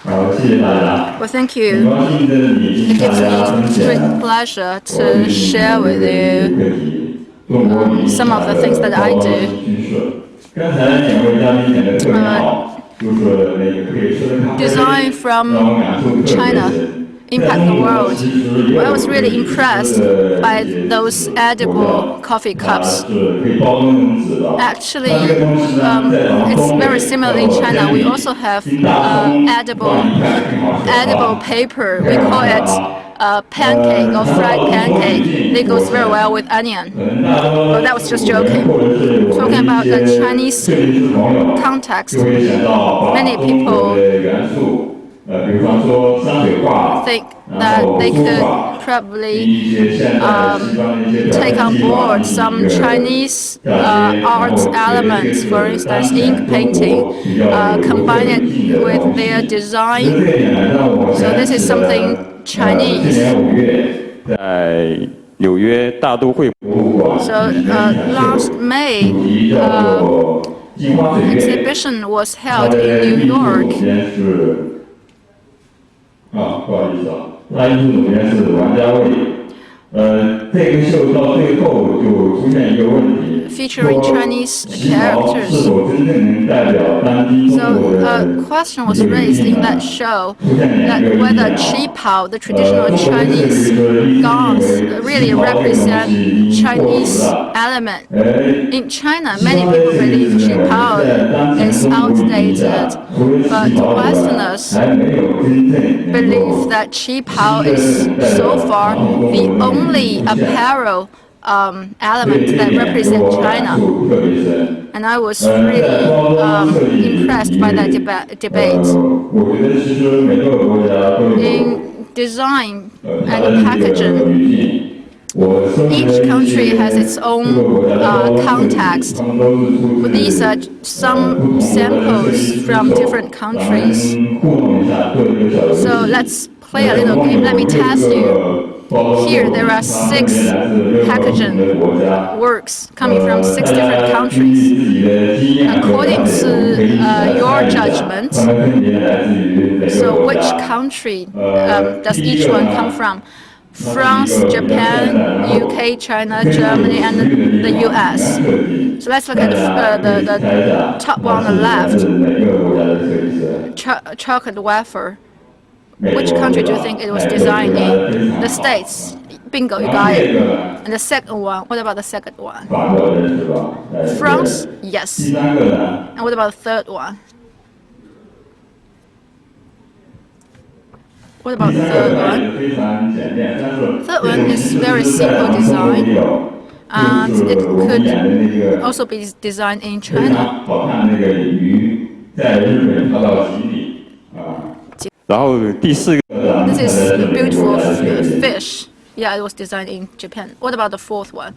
Well, thank you. It gives me great pleasure to share with you some of the things that I do. Design from China impact the world. Well, I was really impressed by those edible coffee cups. Actually, it's very similar in China. We also have edible paper. We call it pancake or fried pancake. It goes very well with onion. Well, that was just joking. Talking about the Chinese context, many people think that they could probably take on board some Chinese art elements, for instance, ink painting, combine it with their design. So this is something Chinese. So last May, exhibition was held in New York. Featuring Chinese characters. So a question was raised in that show that whether qipao, the traditional Chinese gowns, really represent Chinese element. In China, many people believe qipao is outdated, but Westerners believe that qipao is so far the only apparel element that represent China. And I was really impressed by that debate. In design and packaging, each country has its own context. These are some samples from different countries. So let's play a little game. Let me test you. Here, there are 6 packaging works coming from 6 different countries. According to your judgment, so which country does each one come from? France, Japan, UK, China, Germany, and the US. So let's look at the top one on the left. Chocolate wafer. Which country do you think it was designed in? The States. Bingo, you got it. And the second one, what about the second one? France? Yes. And what about the third one? What about the third one? Third one is very simple design. And it could also be designed in China. This is a beautiful fish. Yeah, it was designed in Japan. What about the fourth one?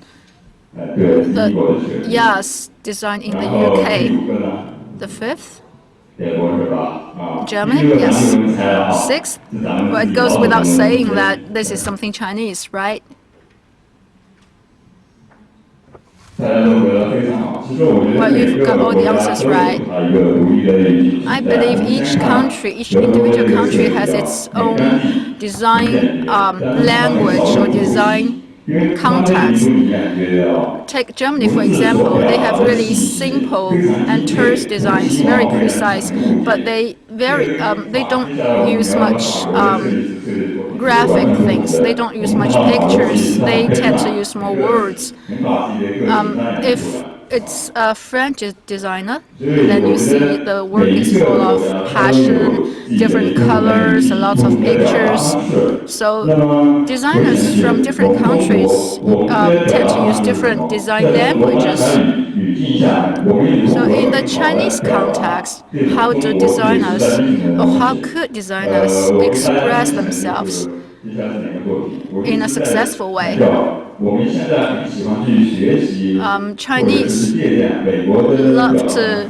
Yes, designed in the UK. The fifth? Germany? Yes. Sixth? Well, it goes without saying that this is something Chinese, right? Well, you've got all the answers right. I believe each country, each individual country has its own design language or design context. Take Germany, for example. They have really simple and terse designs, very precise, but they don't use much graphic things. They don't use much pictures. They tend to use more words. If it's a French designer, and then you see the work is full of passion, different colors, a lot of pictures. So designers from different countries tend to use different design languages. So in the Chinese context, how do designers, or how could designers express themselves in a successful way? Chinese love to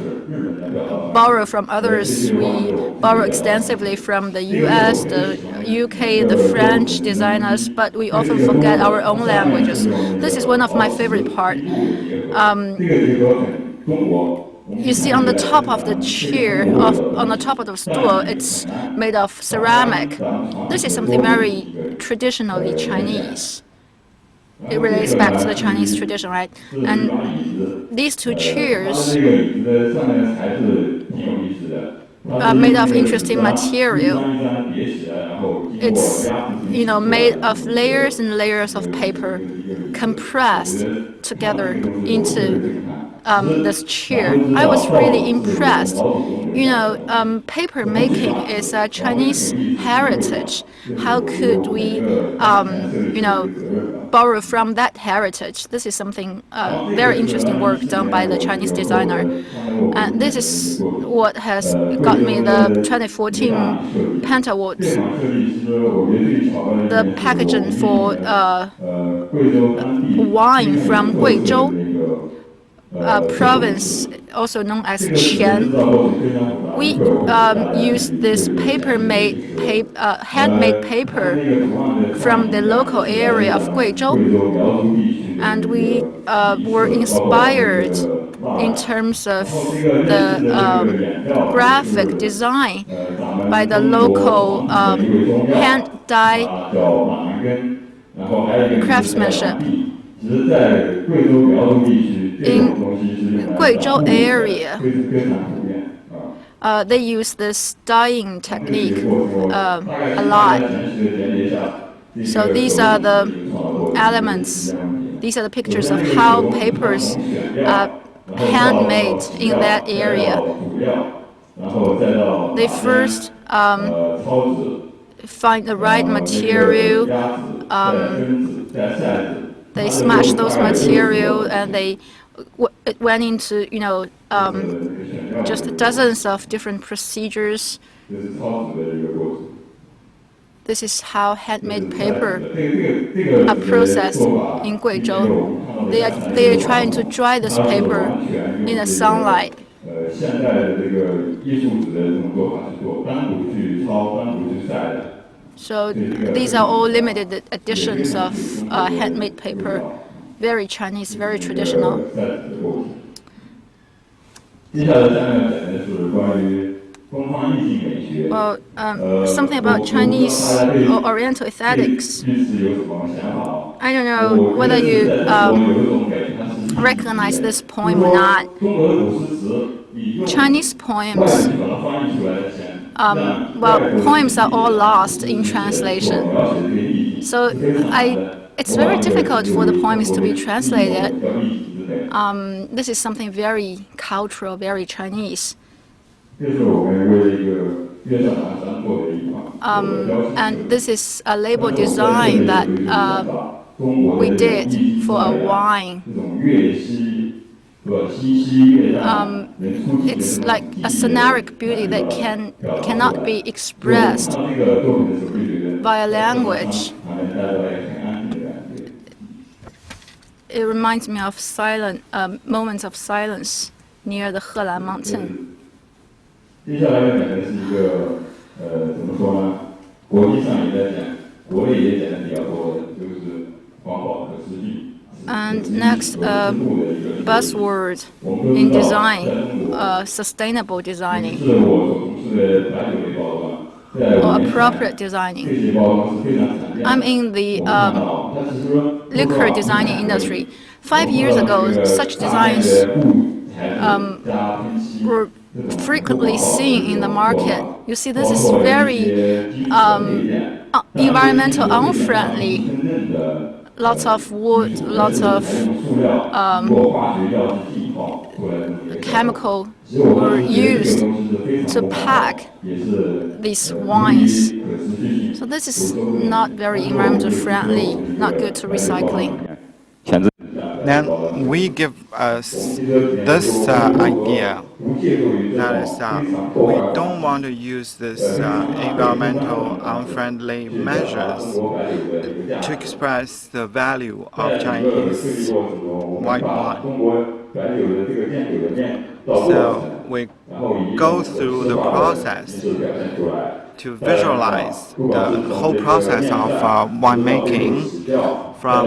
borrow from others. We borrow extensively from the US, the UK, the French designers, but we often forget our own languages. This is one of my favorite parts. you see on the top of the chair, on the top of the stool, it's made of ceramic. This is something very traditionally Chinese. It relates back to the Chinese tradition, right? And these two chairs are made of interesting material. It's made of layers and layers of paper compressed together into this chair. I was really impressed. Paper making is a Chinese heritage. How could we, borrow from that heritage? This is something very interesting work done by the Chinese designer. And this is what has got me the 2014 Penta Awards. The packaging for wine from Guizhou province, also known as Qian. We use this handmade paper from the local area of Guizhou, and we were inspired in terms of the graphic design by the local hand-dye craftsmanship. In Guizhou area, they use this dyeing technique a lot. So these are the elements, these are the pictures of how papers are handmade in that area. They first find the right material, they smash those material, and it went into just dozens of different procedures. This is how handmade paper are processed in Guizhou. They are trying to dry this paper in the sunlight. So these are all limited editions of handmade paper. Very Chinese, very traditional. Well, something about Chinese or Oriental aesthetics. I don't know whether you recognize this poem or not. Chinese poems, poems are all lost in translation. So it's very difficult for the poems to be translated. This is something very cultural, very Chinese. And this is a label design that we did for a wine. It's like a scenic beauty that cannot be expressed via language. It reminds me of moments of silence near the Helan Mountain. And next, buzzword in design, sustainable designing or appropriate designing. I'm in the liquor designing industry. 5 years ago, such designs were frequently seen in the market. You see, this is very environmental unfriendly. Lots of wood, lots of chemical were used to pack these wines. So this is not very environmental friendly, not good to recycling. Then we give us this idea, that is, we don't want to use this environmental unfriendly measures to express the value of Chinese white wine. So we go through the process to visualize the whole process of winemaking, from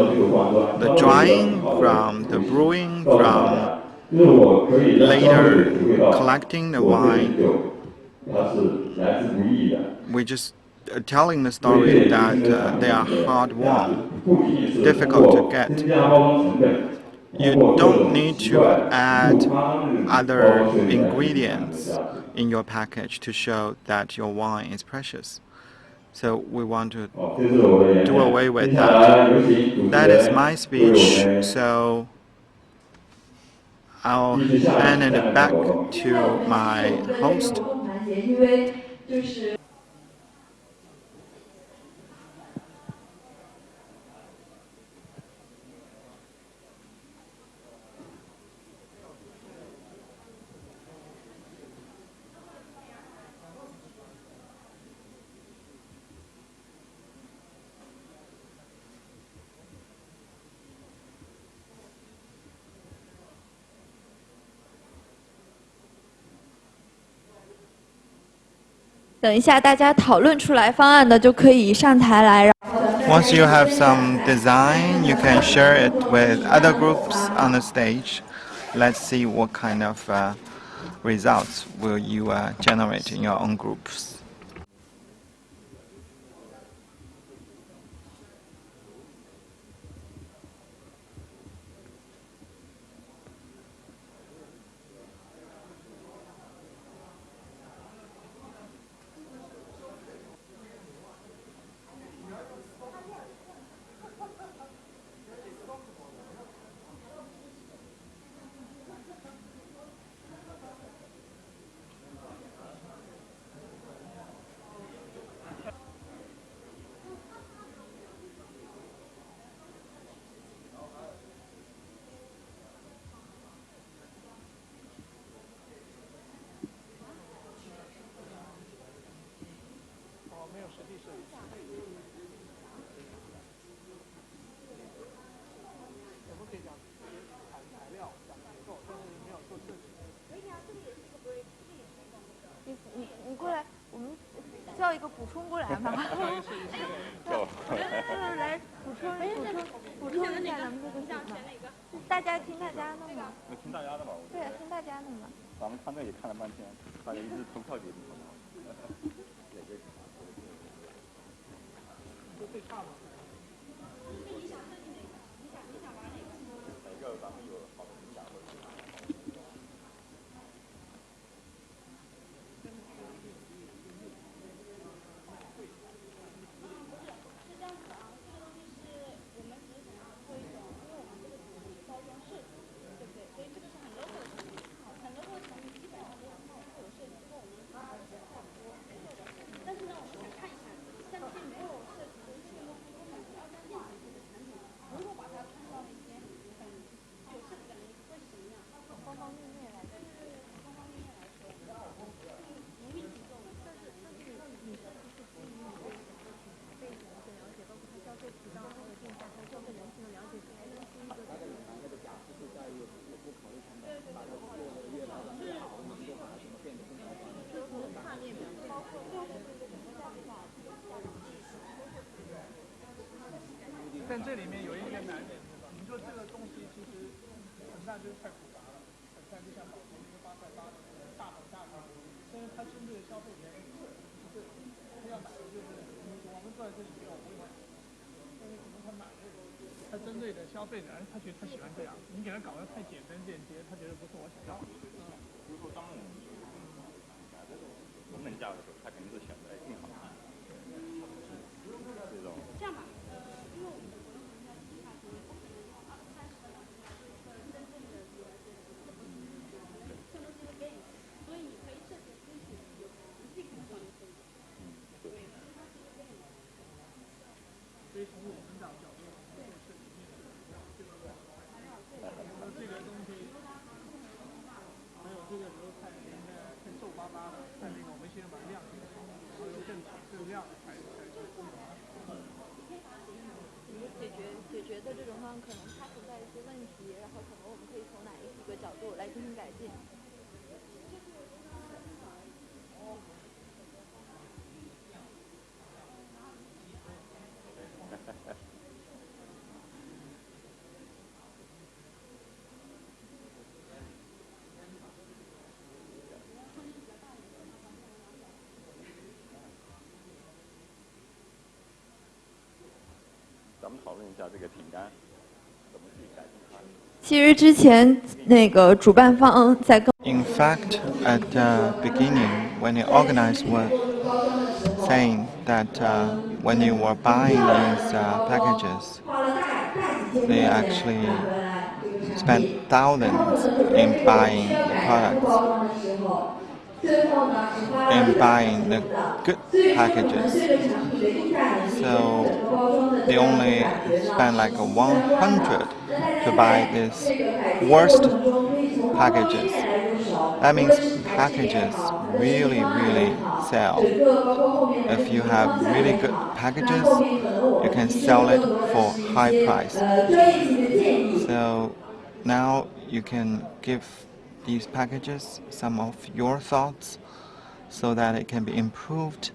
the drying, from the brewing, from later collecting the wine, we just telling the story that they are hard-won, difficult to get. You don't need to add other ingredients in your package to show that your wine is precious. So we want to do away with that. That is my speech, so I'll hand it back to my host. Once you have some design, you can share it with other groups on the stage. Let's see what kind of results will you generate in your own groups.你过来，我们叫一个补充过来嘛。来补充一下咱们这个什么？大家听大家的嘛。听大家的嘛。对，听大家的嘛。咱们看这也看了半天，大家一直投票决定。最差吗？你想设计哪个？你想玩哪个？哪个咱们有好的理想或者？但这里面有一个难点，你说这个东西其实很大就是太复杂了，很大就像保存一个8×8的大很大的，但是它针对的消费者是他要买的就是我们坐在这里没有我会买，但是可能他买的他针对的消费者，他觉得他喜欢这样，你给他搞得太简单简洁，他觉得不是我想要的。比如说当我们成本价的时候，他肯定是选择更好的。这种这样吧。所以从我们的角度做设计，这个东西，还有这个比如太皱巴巴的，太那个，我们先把亮一点，然后又更挺更亮的才解决的这种方案可能它存在一些问题，然后可能我们可以从哪几个角度来进行改进。其实之前那个主办方在跟 In fact, at the beginning, when the organizers were saying that when you were buying these packages, they actually spent thousands in buying the products, in buying the good packages. So they only spent like 100 to buy these worst packages. That means packages really sell. If you have really good packages, you can sell it for high price. So now you can give these packages some of your thoughts so that it can be improved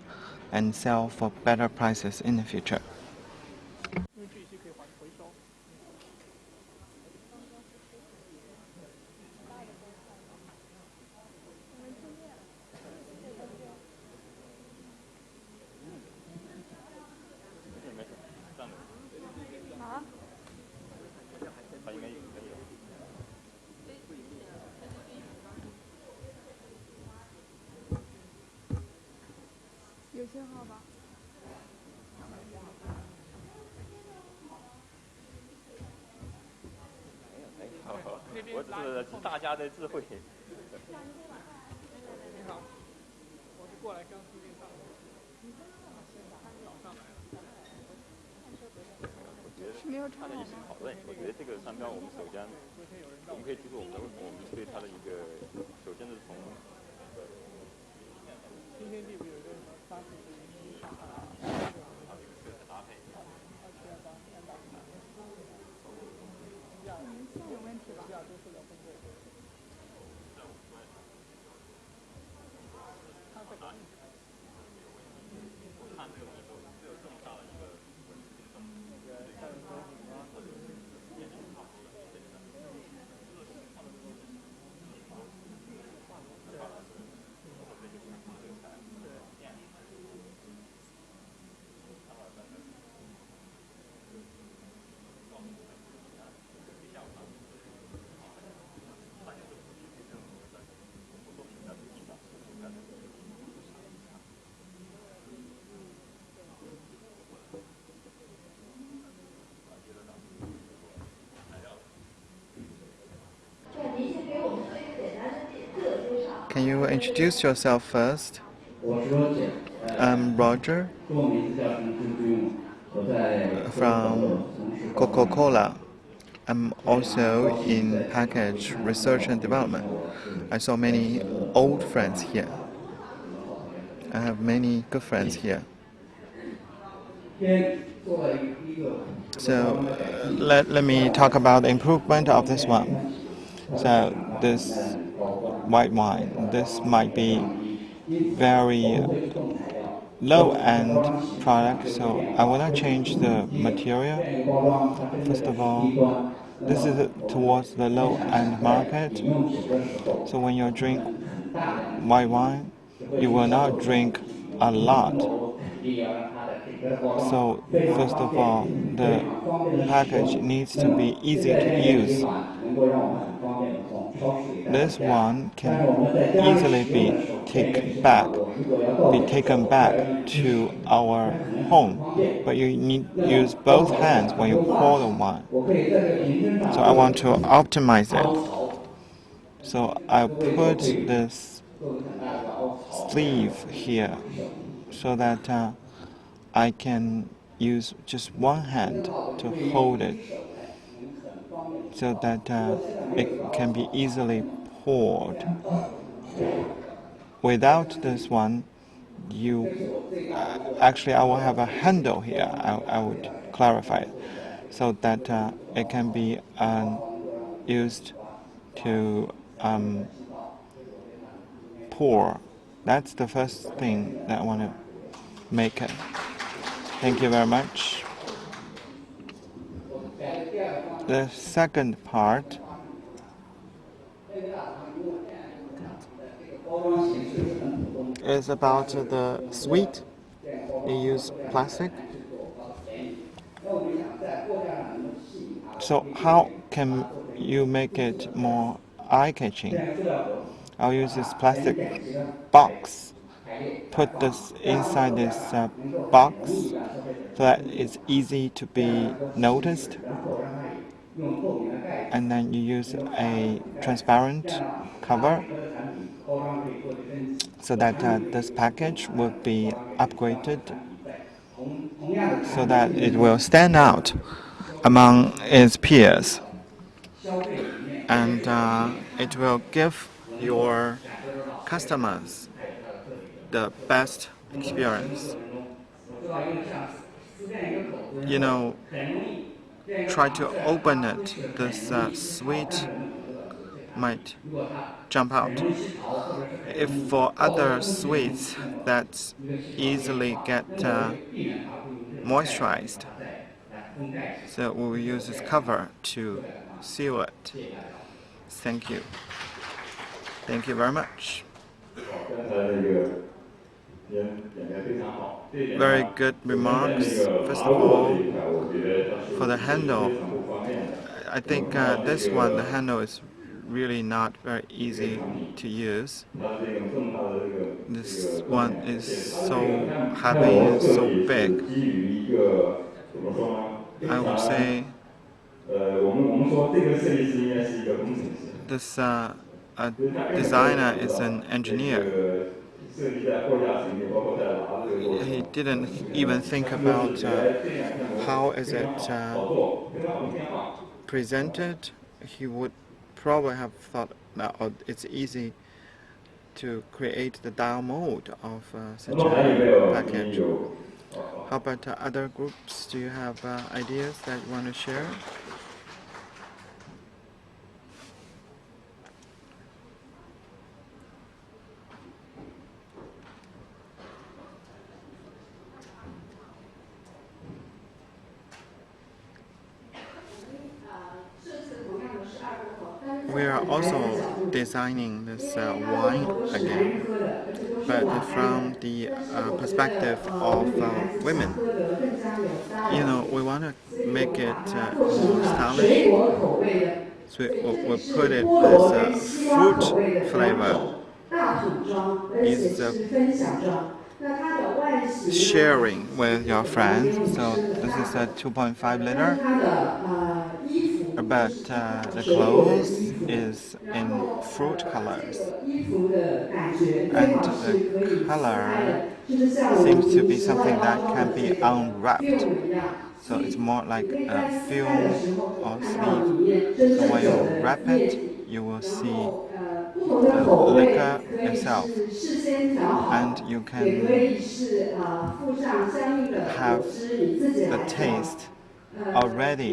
and sell for better prices in the future. 因为这些可以回收。啊？有信号吧？我只是大家的智慧。你好，我是过来刚租赁上的，早上来了。是没有查好吗？讨论，我觉得这个商标我们首先，我们可以提出我们对它的一个，首先是从新天地不有一个什么30是搭配有问题吧？Can you introduce yourself first? I'm Roger from Coca-Cola. I'm also in package research and development. I saw many old friends here. I have many good friends here. So let me talk about the improvement of this one. So this white wine, this might be very low-end product, so I will not change the material. First of all, this is towards the low-end market. So when you drink white wine, you will not drink a lot. So first of all, the package needs to be easy to use. This one can easily be taken back to our home, but you need to use both hands when you pour the wine. So I want to optimize it. So I put this sleeve here so that I can use just one hand to hold it, so that it can be easily poured. Without this one, actually I will have a handle here. I would clarify it, so that it can be used to pour. That's the first thing that I want to make it. Thank you very much. The second part is about the sweet. They use plastic. So how can you make it more eye-catching? I'll use this plastic box. Put this inside this box so that it's easy to be noticed. And then you use a transparent cover so that this package will be upgraded so that it will stand out among its peers. And it will give your customers the best experience. You know, try to open it, this sweet might jump out. If for other sweets that easily get moisturized, so we will use this cover to seal it. Thank you. Thank you very much. Very good remarks. First of all, for the handle, I think this one, the handle is really not very easy to use. This one is so heavy and so big. I would say this designer is an engineer. He didn't even think about how is it presented. He would probably have thought that it's easy to create the dial mode of such a package. How about other groups? Do you have ideas that you want to share? We are also designing this wine again, but from the perspective of women. You know, we want to make it more stylish, so we'll put it as fruit flavor. Is sharing with your friends. So this is a 2.5 liter. But the clothes is in fruit colors, and the color seems to be something that can be unwrapped. So it's more like a film or sleeve. So when you wrap it, you will see the liquor itself, and you can have the taste already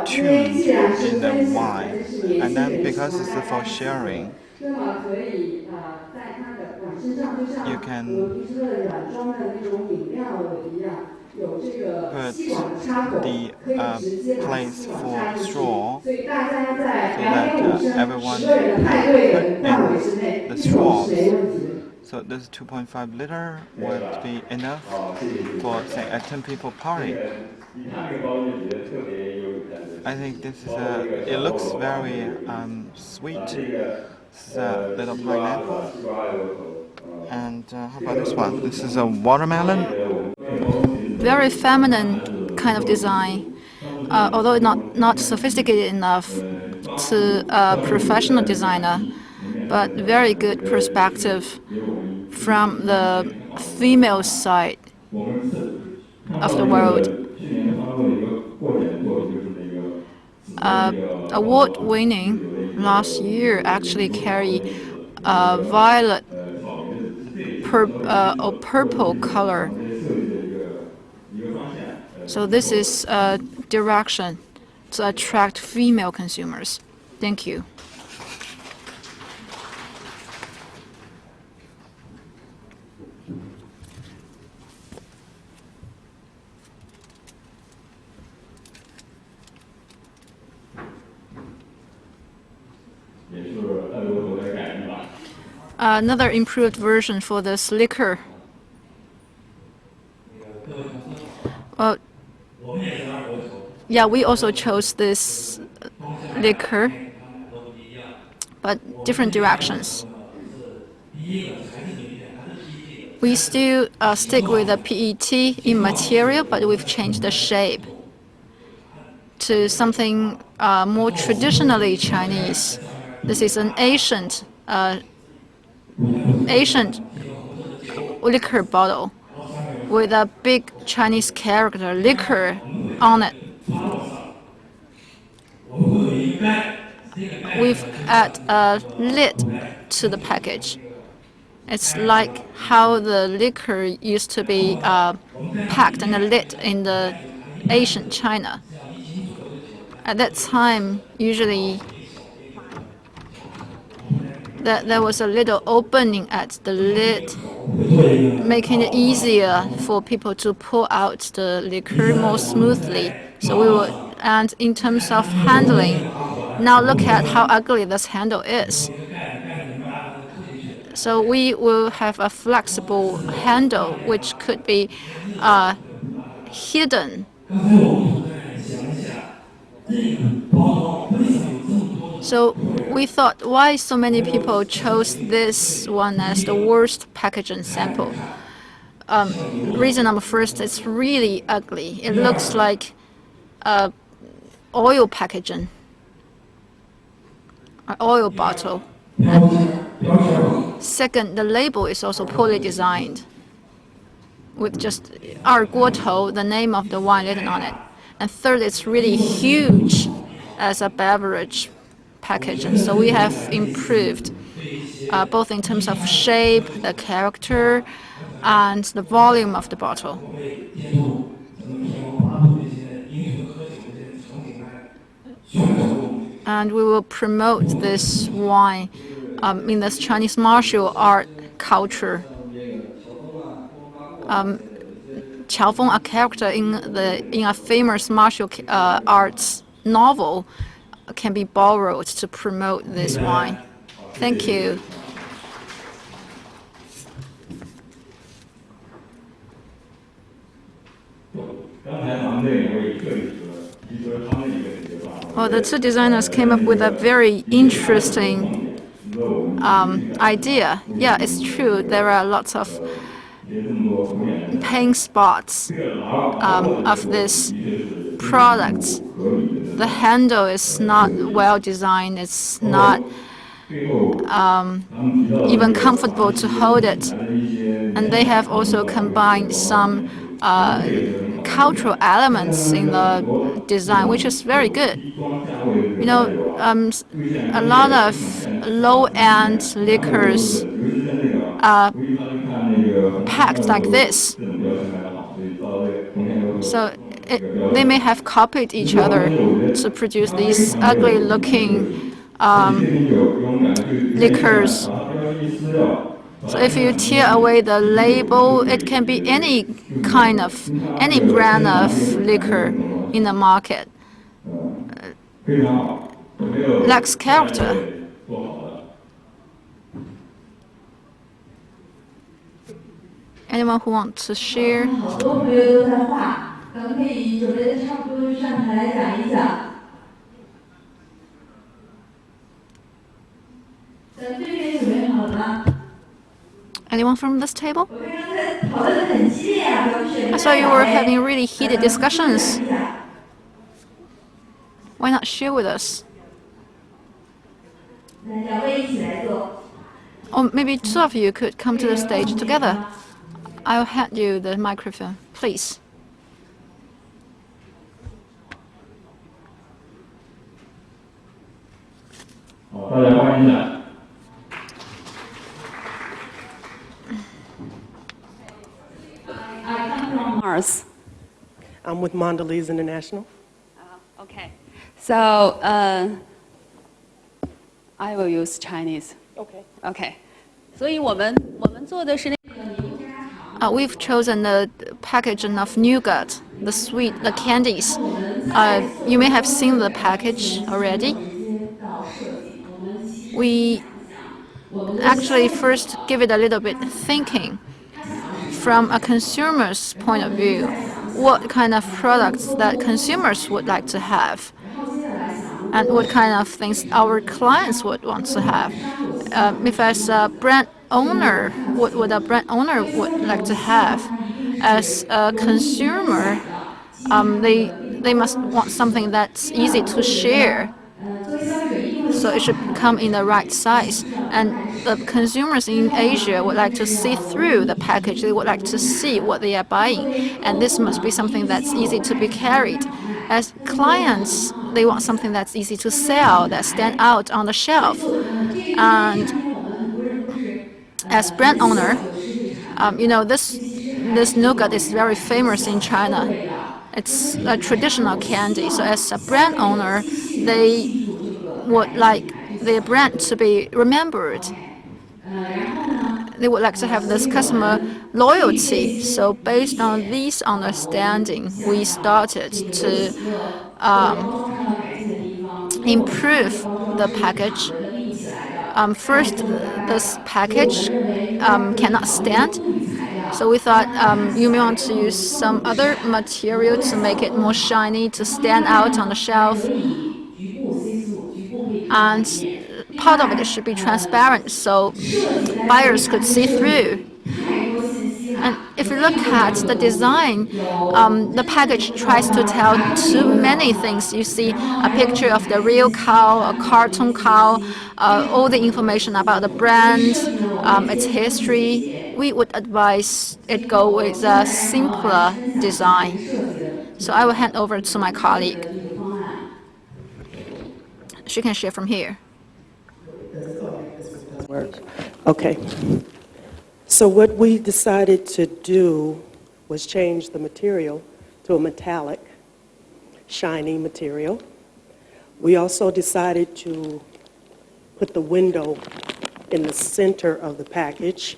tuned in the wine. And then because it's for sharing, you can put the place for straw so that everyone put in the straws. So this 2.5 liter would be enough for, say, a 10 people party. I think this is it looks very sweet. This is a little pineapple. And how about this one? This is a watermelon. Very feminine kind of design, although not sophisticated enough to a professional designer, but very good perspective from the female side of the world. Award-winning last year actually carry violet or purple color. So this is a direction to attract female consumers. Thank you. Another improved version for this liquor. Yeah, we also chose this liquor, but different directions. We still stick with the PET in material, but we've changed the shape to something more traditionally Chinese. This is an ancient liquor bottle with a big Chinese character, liquor, on it. We've added a lid to the package. It's like how the liquor used to be packed in a lid in the ancient China. At that time, usually there was a little opening at the lid, making it easier for people to pour out the liquor more smoothly. So we would, and in terms of handling, now look at how ugly this handle is. So we will have a flexible handle which could be hidden. So we thought, why so many people chose this one as the worst packaging sample? Reason number first, it's really ugly. It looks like oil packaging, an oil bottle. Second, the label is also poorly designed, with just 二锅头, the name of the wine written on it. And third, it's really huge as a beverage packaging. So we have improved both in terms of shape, the character, and the volume of the bottle. And we will promote this wine in this Chinese martial art culture. Qiao Feng, a character in a famous martial arts novel, can be borrowed to promote this wine. Thank you. Well, the two designers came up with a very interesting idea. Yeah, it's true. There are lots of pain spots of this product. The handle is not well designed. It's not even comfortable to hold it. And they have also combined some cultural elements in the design, which is very good. You know, a lot of low-end liquors are packed like this. So they may have copied each other to produce these ugly-looking liquors. So if you tear away the label, it can be any brand of liquor in the market. Lacks character. Anyone who wants to share? Anyone from this table? I saw you were having really heated discussions. Why not share with us? Or maybe two of you could come to the stage together. I'll hand you the microphone, please. I come from Mars. I'm with Mondelez International. Okay. So I will use Chinese. Okay. Okay. 所以我们做的是那个 We've chosen the packaging of nougat, the candies. You may have seen the package already. We actually first give it a little bit thinking from a consumer's point of view. what kind of products that consumers would like to have, and what kind of things our clients would want to have. If as a brand owner, what would a brand owner would like to have? As a consumer, they must want something that's easy to share. So it should come in the right size. And the consumers in Asia would like to see through the package. They would like to see what they are buying. And this must be something that's easy to be carried. As clients, they want something that's easy to sell, that stand out on the shelf. And as brand owner, this nougat is very famous in China. It's a traditional candy. So as a brand owner, they would like their brand to be remembered. They would like to have this customer loyalty. So based on this understanding, we started to improve the package. First, this package cannot stand. So we thought you may want to use some other material to make it more shiny, to stand out on the shelf. And part of it should be transparent, so buyers could see through. And if you look at the design, the package tries to tell too many things. You see a picture of the real cow, a cartoon cow, all the information about the brand, its history. We would advise it go with a simpler design. So I will hand over to my colleague. She can share from here. Okay. So what we decided to do was change the material to a metallic, shiny material. We also decided to put the window in the center of the package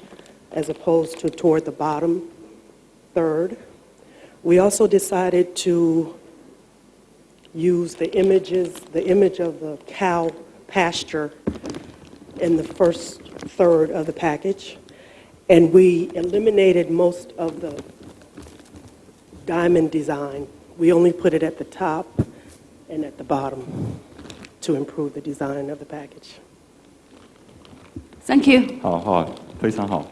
as opposed to toward the bottom third. We also decided to use the image of the cow pasture in the first third of the package. And we eliminated most of the diamond design. We only put it at the top and at the bottom to improve the design of the package. Thank you. 好，非常好。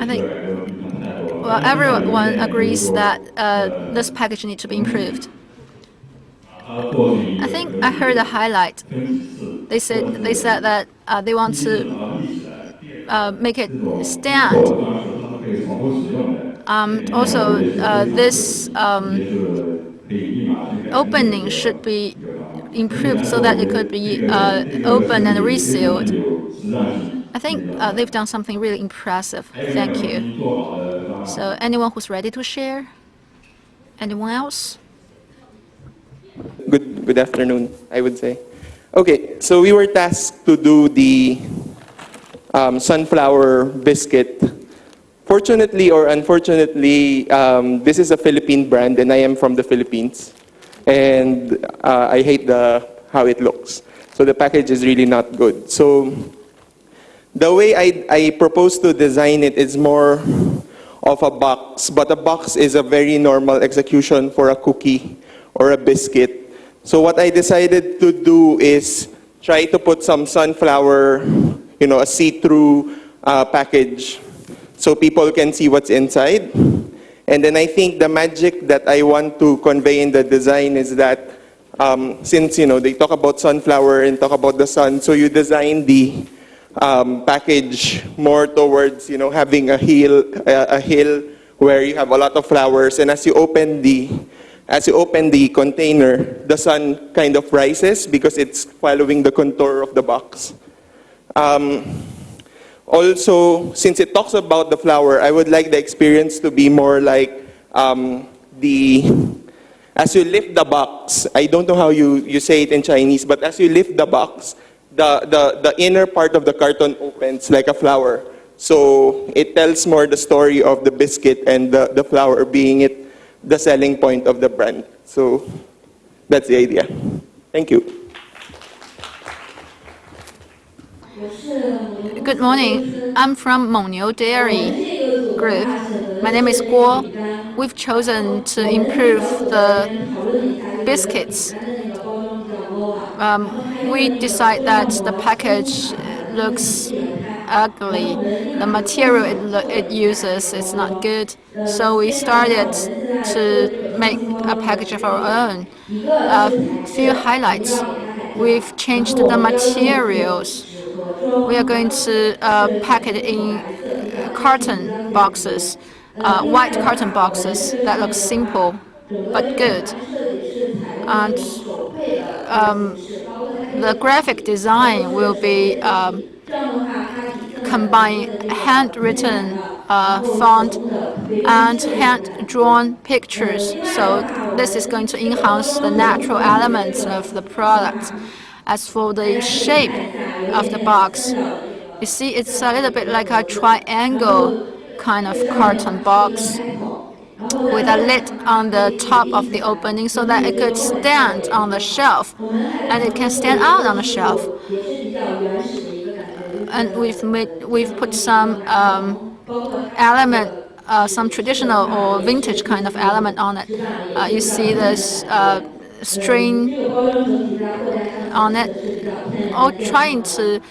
I think, well, everyone agrees that this package needs to be improved. I think I heard a highlight. They said that they want to make it stand. Also, this opening should be improved so that it could be open and resealed. I think they've done something really impressive. Thank you. So anyone who's ready to share? Anyone else? Good afternoon, I would say. Okay, so we were tasked to do the sunflower biscuit. Fortunately or unfortunately, this is a Philippine brand and I am from the Philippines. And I hate how it looks. So the package is really not good. So the way I propose to design it is more of a box, but a box is a very normal execution for a cookie or a biscuit. So what I decided to do is try to put some sunflower, a see-through package so people can see what's inside. And then I think the magic that I want to convey in the design is that since, they talk about sunflower and talk about the sun, so you design the package more towards, having a hill where you have a lot of flowers, and as you open the container, the sun kind of rises because it's following the contour of the box. Also, since it talks about the flower, I would like the experience to be more like as you lift the box, I don't know how you say it in Chinese, but as you lift the box, the inner part of the carton opens like a flower. So it tells more the story of the biscuit and the flower being the selling point of the brand. So That's the idea. Thank you. Good morning. I'm from Mengniu Dairy Group. My name is Guo. We've chosen to improve the biscuits. We decide that the package looks ugly. The material it uses is not good. So we started to make a package of our own. A few highlights. We've changed the materials. We are going to pack it in carton boxes, white carton boxes that look simple but good. And the graphic design will be combine handwritten font and hand-drawn pictures. So this is going to enhance the natural elements of the product. As for the shape of the box, you see it's a little bit like a triangle kind of carton box with a lid on the top of the opening so that it could stand on the shelf and it can stand out on the shelf. And we've put some element, some traditional or vintage kind of element on it. You see this string on it, all trying to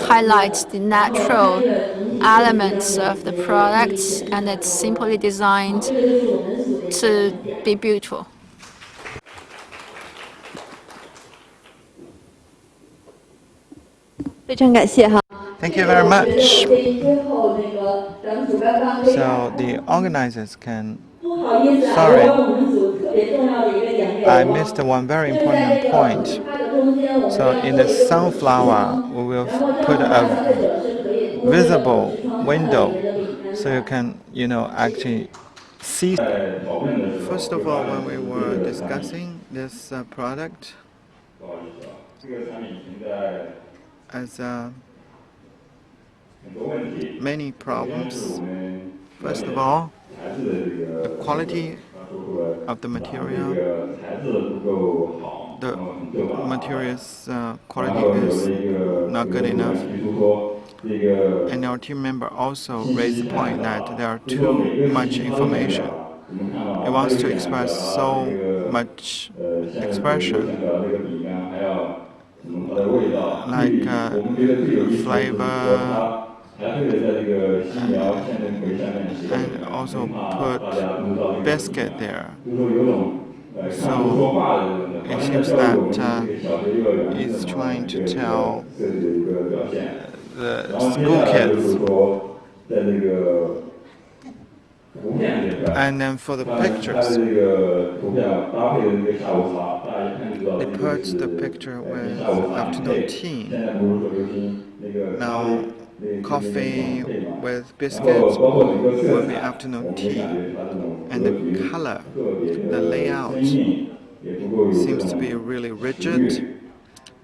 highlight the natural elements of the products, and it's simply designed to be beautiful. Thank you very much. So the organizers can... Sorry, I missed one very important point. So in the sunflower, we will put a visible window so you can, actually see. First of all, when we were discussing this product, as many problems. First of all, the quality of the material. The material's quality is not good enough. And our team member also raised the point that there are too much information. It wants to express so much expression, like flavor, and also put biscuit there. So it seems that he's trying to tell the school kids. And then for the pictures, they put the picture with afternoon tea. Now, coffee with biscuits will be afternoon tea. And the color, the layout seems to be really rigid.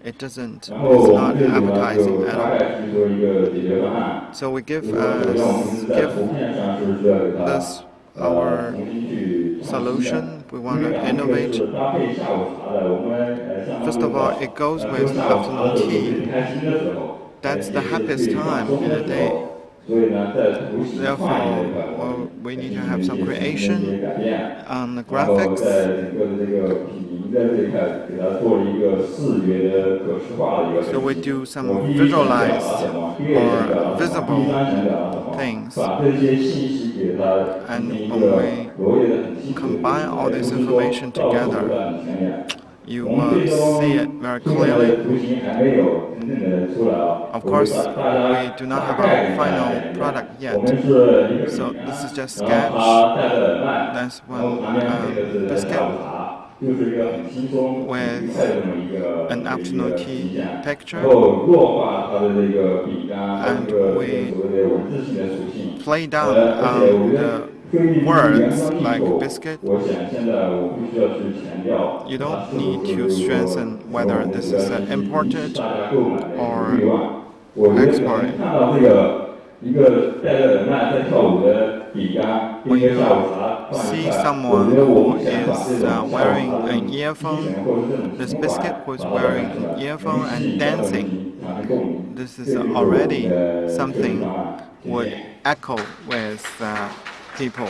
It's not appetizing at all. So we give this our solution. We want to innovate. First of all, it goes with afternoon tea. That's the happiest time in the day. Therefore, we need to have some creation on the graphics. So we do some visualized or visible things. And when we combine all this information together, you will see it very clearly. Of course, we do not have a final product yet. So this is just sketch. That's one biscuit with an afternoon tea picture. And we play down the words like biscuit. You don't need to strengthen whether this is imported or exported. when you see someone who is wearing an earphone, this biscuit was wearing an earphone and dancing, this is already something would echo with people.